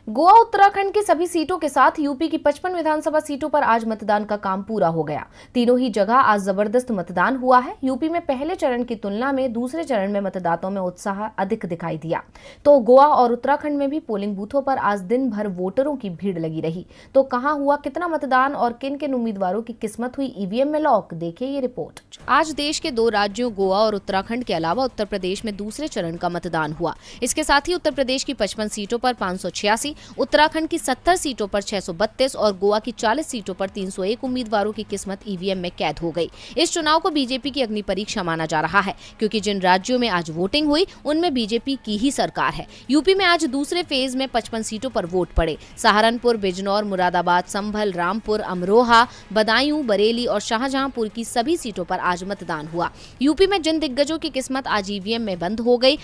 गोवा उत्तराखंड की सभी सीटों के साथ यूपी की 55 विधानसभा सीटों पर आज मतदान का काम पूरा हो गया। तीनों ही जगह आज जबरदस्त मतदान हुआ है। यूपी में पहले चरण की तुलना में दूसरे चरण में मतदाताओं में उत्साह अधिक दिखाई दिया। तो गोवा और उत्तराखंड में भी पोलिंग बूथों पर आज दिन भर वोटरों की भीड़ लगी रही। तो कहां हुआ कितना मतदान और किन किन उम्मीदवारों की किस्मत हुई ईवीएम में लॉक, देखिए ये रिपोर्ट। आज देश के 2 राज्यों गोवा और उत्तराखंड के अलावा उत्तर प्रदेश में दूसरे चरण का मतदान हुआ। इसके साथ ही उत्तर प्रदेश की 55 सीटों पर 586, उत्तराखंड की 70 सीटों पर 632 और गोवा की 40 सीटों पर 301 उम्मीदवारों की किस्मत ईवीएम में कैद हो गई। इस चुनाव को बीजेपी की अग्नि परीक्षा माना जा रहा है, क्योंकि जिन राज्यों में आज वोटिंग हुई उनमें बीजेपी की ही सरकार है। यूपी में आज दूसरे फेज में 55 सीटों पर वोट पड़े। सहारनपुर, बिजनौर, मुरादाबाद, संभल, रामपुर, अमरोहा, बदायूं, बरेली और शाहजहांपुर की सभी सीटों पर आज मतदान हुआ। यूपी में जिन दिग्गजों की किस्मत आज ईवीएम में बंद हो गई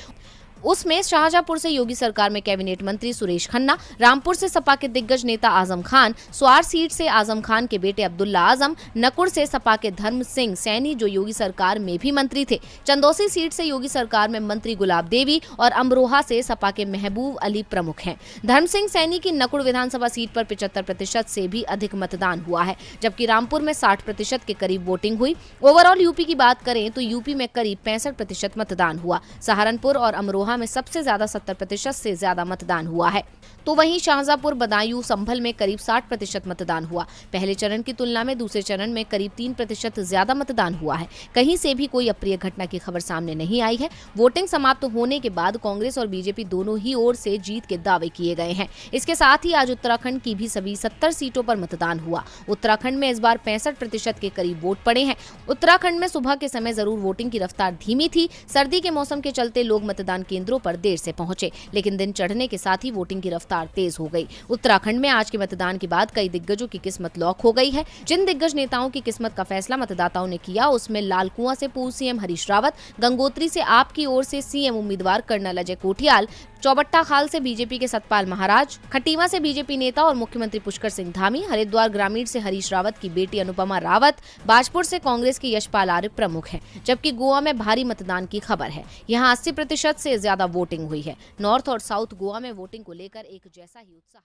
उसमें शाहजहांपुर से योगी सरकार में कैबिनेट मंत्री सुरेश खन्ना, रामपुर से सपा के दिग्गज नेता आजम खान, स्वार सीट से आजम खान के बेटे अब्दुल्ला आजम, नकुड़ से सपा के धर्म सिंह सैनी जो योगी सरकार में भी मंत्री थे, चंदौसी सीट से योगी सरकार में मंत्री गुलाब देवी और अमरोहा से सपा के महबूब अली प्रमुख हैं। धर्म सिंह सैनी की नकुड़ विधानसभा सीट पर 75% से भी अधिक मतदान हुआ है, जबकि रामपुर में 60% के करीब वोटिंग हुई। ओवरऑल यूपी की बात करें तो यूपी में करीब 65% मतदान हुआ। सहारनपुर और अमरोहा में सबसे ज्यादा 70% से ज्यादा मतदान हुआ है। तो वहीं शाहजहांपुर, बदायूं, संभल में करीब 60% मतदान हुआ। पहले चरण की तुलना में दूसरे चरण में करीब 3% ज्यादा मतदान हुआ है। कहीं से भी कोई अप्रिय घटना की खबर सामने नहीं आई है। वोटिंग समाप्त होने के बाद कांग्रेस और बीजेपी दोनों ही ओर से जीत के दावे किए गए हैं। इसके साथ ही आज उत्तराखंड की भी सभी 70 सीटों पर मतदान हुआ। उत्तराखंड में इस बार 65% के करीब वोट पड़े हैं। उत्तराखंड में सुबह के समय जरूर वोटिंग की रफ्तार धीमी थी। सर्दी के मौसम के चलते लोग मतदान केंद्रों पर देर से पहुंचे, लेकिन दिन चढ़ने के साथ ही वोटिंग की रफ्तार तेज हो गई। उत्तराखंड में आज के मतदान के बाद कई दिग्गजों की किस्मत लॉक हो गई है। जिन दिग्गज नेताओं की किस्मत का फैसला मतदाताओं ने किया उसमें लालकुआं से पूर्व सीएम हरीश रावत, गंगोत्री से आप की ओर से सीएम उम्मीदवार कर्नल अजय कोठियाल, चौबट्टा खाल से बीजेपी के सतपाल महाराज, खटीमा से बीजेपी नेता और मुख्यमंत्री पुष्कर सिंह धामी, हरिद्वार ग्रामीण से हरीश रावत की बेटी अनुपमा रावत, बाजपुर से कांग्रेस के यशपाल आर्य प्रमुख हैं। जबकि गोवा में भारी मतदान की खबर है। यहाँ 80% से ज्यादा वोटिंग हुई है। नॉर्थ और साउथ गोवा में वोटिंग को लेकर एक जैसा ही उत्साह